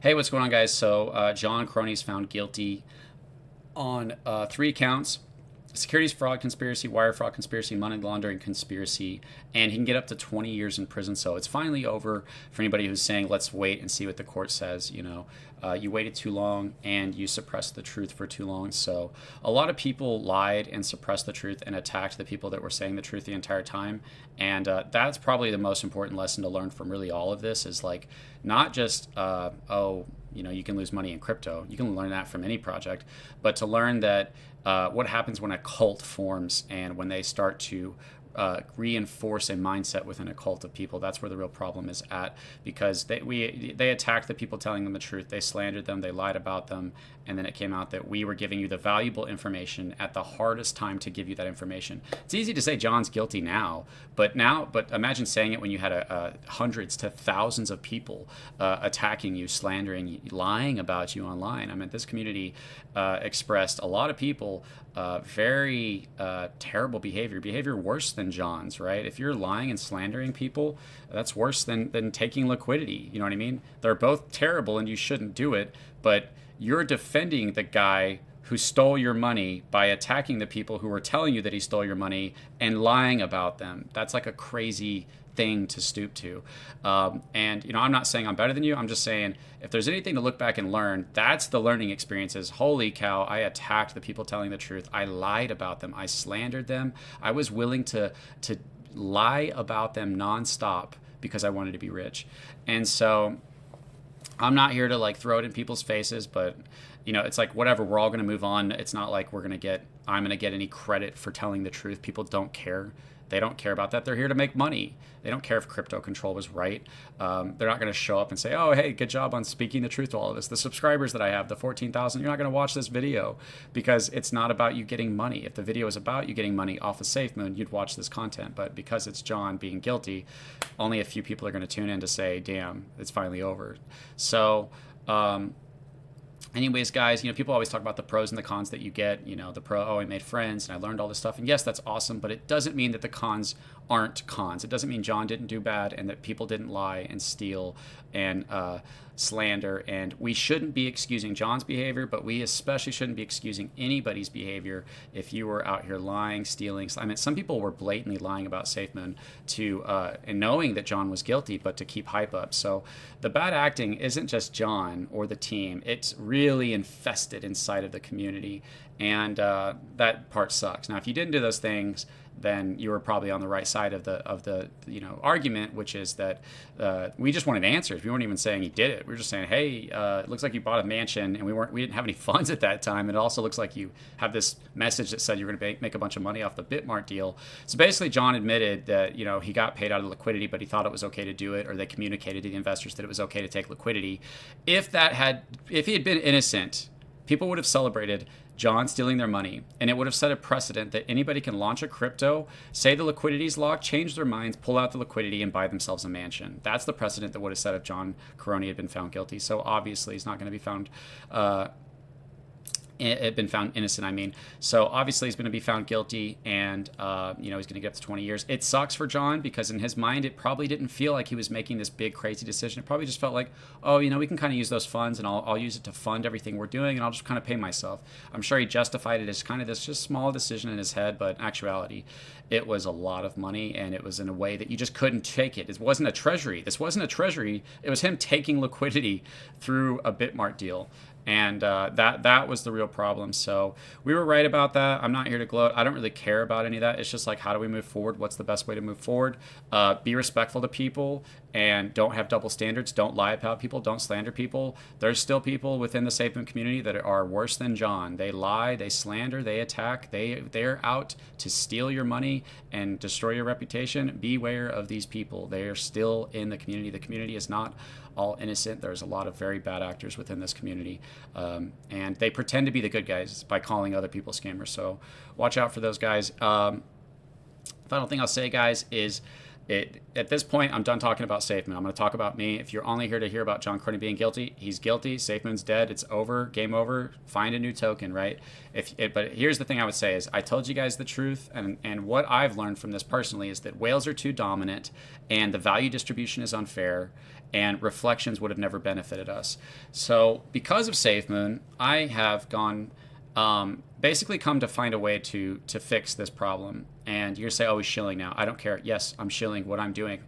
Hey, what's going on, guys? So, John Karony is found guilty on three counts: securities fraud conspiracy, wire fraud conspiracy, money laundering conspiracy, and he can get up to 20 years in prison. So it's finally over for anybody who's saying, let's wait and see what the court says. You waited too long and you suppressed the truth for too long. So a lot of people lied and suppressed the truth and attacked the people that were saying the truth the entire time. And that's probably the most important lesson to learn from really all of this is like not just, you can lose money in crypto. You can learn that from any project, but to learn that what happens when a cult forms and when they start to reinforce a mindset within a cult of people. That's where the real problem is at, because they attacked the people telling them the truth. They slandered them. They lied about them. And then it came out that we were giving you the valuable information at the hardest time to give you that information. It's easy to say John's guilty but imagine saying it when you had hundreds to thousands of people attacking you, slandering you, lying about you online. I mean, this community expressed a lot of people very terrible behavior worse than John's, right? If you're lying and slandering people, that's worse than taking liquidity. You know what I mean? They're both terrible and you shouldn't do it, but you're defending the guy who stole your money by attacking the people who were telling you that he stole your money and lying about them. That's like a crazy thing to stoop to. I'm not saying I'm better than you. I'm just saying if there's anything to look back and learn, that's the learning experiences. Holy cow, I attacked the people telling the truth. I lied about them. I slandered them. I was willing to lie about them nonstop because I wanted to be rich. And so I'm not here to like throw it in people's faces, but it's like whatever, we're all going to move on. It's not like I'm going to get any credit for telling the truth. People don't care. They don't care about that. They're here to make money. They don't care if crypto control was right. They're not going to show up and say, oh, hey, good job on speaking the truth to all of us. The subscribers that I have, the 14,000, you're not going to watch this video because it's not about you getting money. If the video is about you getting money off of Safemoon, you'd watch this content. But because it's John being guilty, only a few people are going to tune in to say, damn, it's finally over. So, anyways, guys, people always talk about the pros and the cons that you get. The pro, oh, I made friends and I learned all this stuff. And yes, that's awesome, but it doesn't mean that the cons aren't cons. It doesn't mean John didn't do bad and that people didn't lie and steal and slander. And we shouldn't be excusing John's behavior, but we especially shouldn't be excusing anybody's behavior if you were out here lying, stealing. I mean, some people were blatantly lying about Safemoon and knowing that John was guilty, but to keep hype up. So the bad acting isn't just John or the team. It's really infested inside of the community, and that part sucks. Now, if you didn't do those things, then you were probably on the right side of the argument, which is that we just wanted answers. We weren't even saying he did it. We were just saying, hey, it looks like you bought a mansion, and we didn't have any funds at that time. And it also looks like you have this message that said you're going to make a bunch of money off the Bitmart deal. So basically, John admitted that he got paid out of liquidity, but he thought it was okay to do it, or they communicated to the investors that it was okay to take liquidity. If he had been innocent, people would have celebrated John stealing their money, and it would have set a precedent that anybody can launch a crypto, say the liquidity's locked, change their minds, pull out the liquidity, and buy themselves a mansion. That's the precedent that would have set if John Karony had been found guilty. So obviously he's not going to be found innocent, I mean. So obviously he's going to be found guilty, and he's going to get up to 20 years. It sucks for John because in his mind it probably didn't feel like he was making this big crazy decision. It probably just felt like, oh, we can kind of use those funds, and I'll use it to fund everything we're doing, and I'll just kind of pay myself. I'm sure he justified it as kind of this just small decision in his head, but in actuality it was a lot of money, and it was in a way that you just couldn't take it. It wasn't a treasury. This wasn't a treasury. It was him taking liquidity through a Bitmart deal. And that was the real problem. So we were right about that. I'm not here to gloat. I don't really care about any of that. It's just like, how do we move forward? What's the best way to move forward? Be respectful to people and don't have double standards. Don't lie about people. Don't slander people. There's still people within the Safemoon community that are worse than John. They lie, they slander, they attack. They're out to steal your money and destroy your reputation. Beware of these people. They are still in the community. The community is not all innocent. There's a lot of very bad actors within this community, and they pretend to be the good guys by calling other people scammers. So watch out for those guys. Final thing I'll say, guys, is At this point, I'm done talking about Safemoon. I'm going to talk about me. If you're only here to hear about John Karony being guilty, he's guilty. Safemoon's dead. It's over. Game over. Find a new token, right? But here's the thing I would say is I told you guys the truth, and what I've learned from this personally is that whales are too dominant, and the value distribution is unfair, and reflections would have never benefited us. So because of Safemoon, I have gone basically come to find a way to fix this problem. And you're gonna say, oh, he's shilling now. I don't care. Yes, I'm shilling what I'm doing.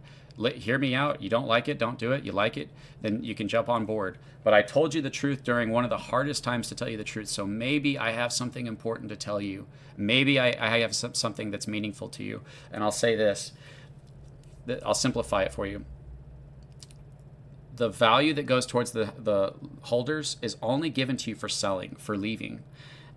Hear me out. You don't like it, don't do it. You like it, then you can jump on board. But I told you the truth during one of the hardest times to tell you the truth. So maybe I have something important to tell you. Maybe I have something that's meaningful to you. And I'll say this. I'll simplify it for you. The value that goes towards the holders is only given to you for selling, for leaving.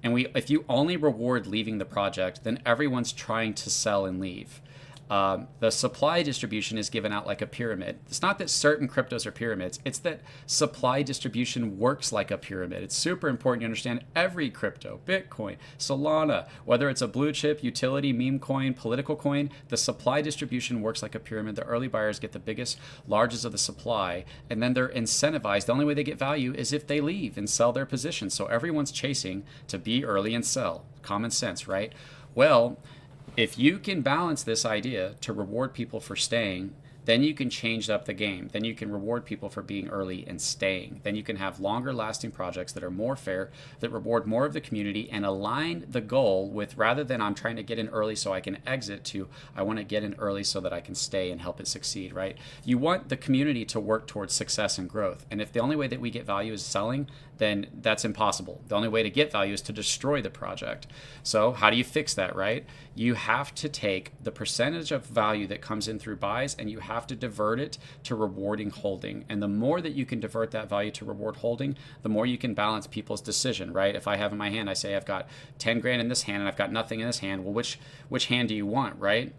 And if you only reward leaving the project, then everyone's trying to sell and leave. The supply distribution is given out like a pyramid. It's not that certain cryptos are pyramids. It's that supply distribution works like a pyramid. It's super important you understand every crypto, Bitcoin, Solana, whether it's a blue chip, utility, meme coin, political coin, the supply distribution works like a pyramid. The early buyers get the biggest, largest of the supply, and then they're incentivized. The only way they get value is if they leave and sell their position. So everyone's chasing to be early and sell. Common sense, right? Well, if you can balance this idea to reward people for staying, then you can change up the game. Then you can reward people for being early and staying. Then you can have longer lasting projects that are more fair, that reward more of the community and align the goal with, rather than I'm trying to get in early so I can exit, to I want to get in early so that I can stay and help it succeed, right? You want the community to work towards success and growth. And if the only way that we get value is selling, then that's impossible. The only way to get value is to destroy the project. So how do you fix that, right? You have to take the percentage of value that comes in through buys and you have to divert it to rewarding holding. And the more that you can divert that value to reward holding, the more you can balance people's decision, right? If I have in my hand, I say I've got 10 grand in this hand and I've got nothing in this hand. Well, which hand do you want, right?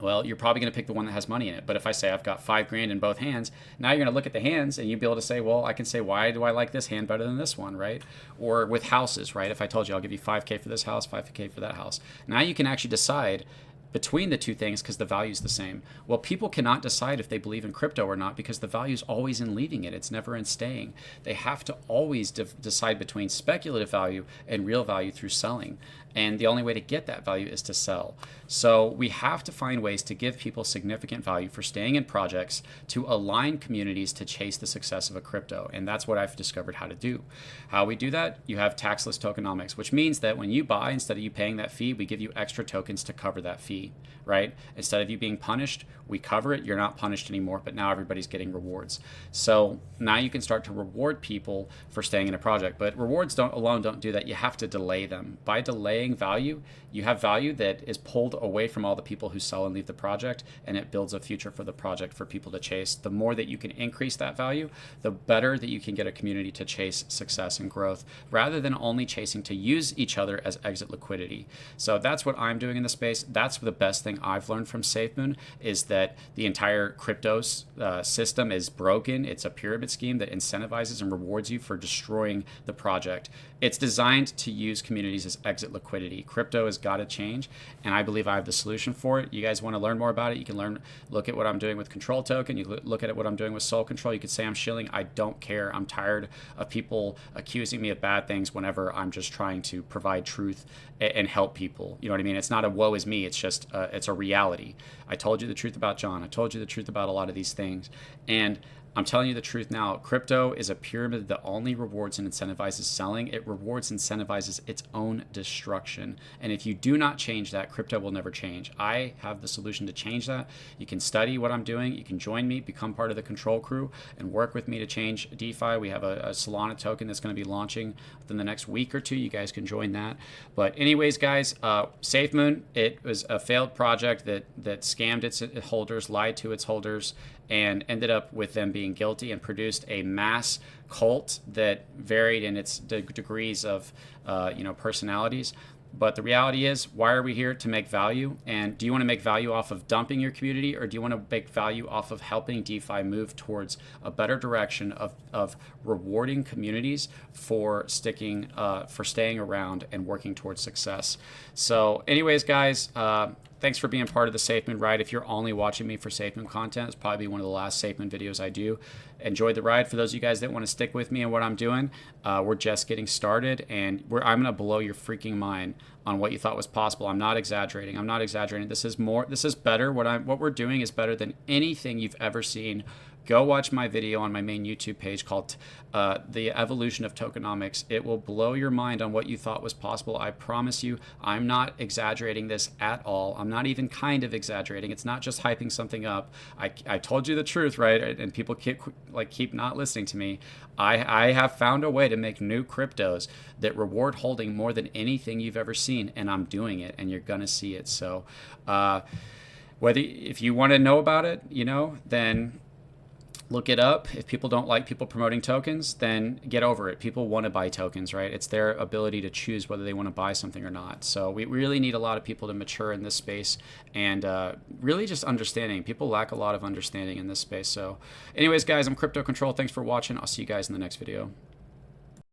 Well, you're probably going to pick the one that has money in it. But if I say I've got 5 grand in both hands, now you're going to look at the hands and you'll be able to say, well, I can say, why do I like this hand better than this one, right? Or with houses, right? If I told you I'll give you 5K for this house, 5K for that house. Now you can actually decide between the two things because the value is the same. Well, people cannot decide if they believe in crypto or not because the value is always in leaving it. It's never in staying. They have to always decide between speculative value and real value through selling. And the only way to get that value is to sell. So we have to find ways to give people significant value for staying in projects, to align communities to chase the success of a crypto. And that's what I've discovered how to do. How we do that? You have taxless tokenomics, which means that when you buy, instead of you paying that fee, we give you extra tokens to cover that fee, right? Instead of you being punished, we cover it. You're not punished anymore, but now everybody's getting rewards. So now you can start to reward people for staying in a project. But rewards alone don't do that. You have to delay them. By delaying value, you have value that is pulled away from all the people who sell and leave the project, and it builds a future for the project for people to chase. The more that you can increase that value, the better that you can get a community to chase success and growth, rather than only chasing to use each other as exit liquidity. So that's what I'm doing in the space. That's the best thing I've learned from Safemoon, is that the entire crypto system is broken. It's a pyramid scheme that incentivizes and rewards you for destroying the project. It's designed to use communities as exit liquidity. Crypto has got to change, and I believe I have the solution for it. You guys want to learn more about it, you can look at what I'm doing with Control Token. You look at what I'm doing with Soul Control. You could say I'm shilling. I don't care. I'm tired of people accusing me of bad things whenever I'm just trying to provide truth and help people. You know what I mean? It's not a woe is me. It's just it's a reality. I told you the truth about John. I told you the truth about a lot of these things, and I'm telling you the truth now. Crypto is a pyramid that only rewards and incentivizes selling. It rewards and incentivizes its own destruction. And if you do not change that, crypto will never change. I have the solution to change that. You can study what I'm doing. You can join me, become part of the control crew, and work with me to change DeFi. We have a Solana token that's going to be launching within the next week or two. You guys can join that. But anyways, guys, Safemoon, it was a failed project that scammed its holders, lied to its holders, and ended up with them being guilty, and produced a mass cult that varied in its degrees of personalities. But the reality is, why are we here? To make value. And do you want to make value off of dumping your community, or do you want to make value off of helping DeFi move towards a better direction of rewarding communities for staying around and working towards success? So anyways, guys, thanks for being part of the Safemoon ride. If you're only watching me for Safemoon content, it's probably one of the last Safemoon videos I do. Enjoyed the ride. For those of you guys that want to stick with me and what I'm doing, we're just getting started, and I'm going to blow your freaking mind on what you thought was possible. I'm not exaggerating. I'm not exaggerating. This is more. This is better. What we're doing is better than anything you've ever seen. Go watch my video on my main YouTube page called The Evolution of Tokenomics. It will blow your mind on what you thought was possible. I promise you, I'm not exaggerating this at all. I'm not even kind of exaggerating. It's not just hyping something up. I told you the truth, right? And people keep not listening to me. I have found a way to make new cryptos that reward holding more than anything you've ever seen, and I'm doing it, and you're gonna see it. So if you want to know about it, then look it up. If people don't like people promoting tokens, then get over it. People want to buy tokens, right? It's their ability to choose whether they want to buy something or not. So we really need a lot of people to mature in this space, and really just understanding. People lack a lot of understanding in this space. So anyways, guys, I'm Crypto Control. Thanks for watching. I'll see you guys in the next video.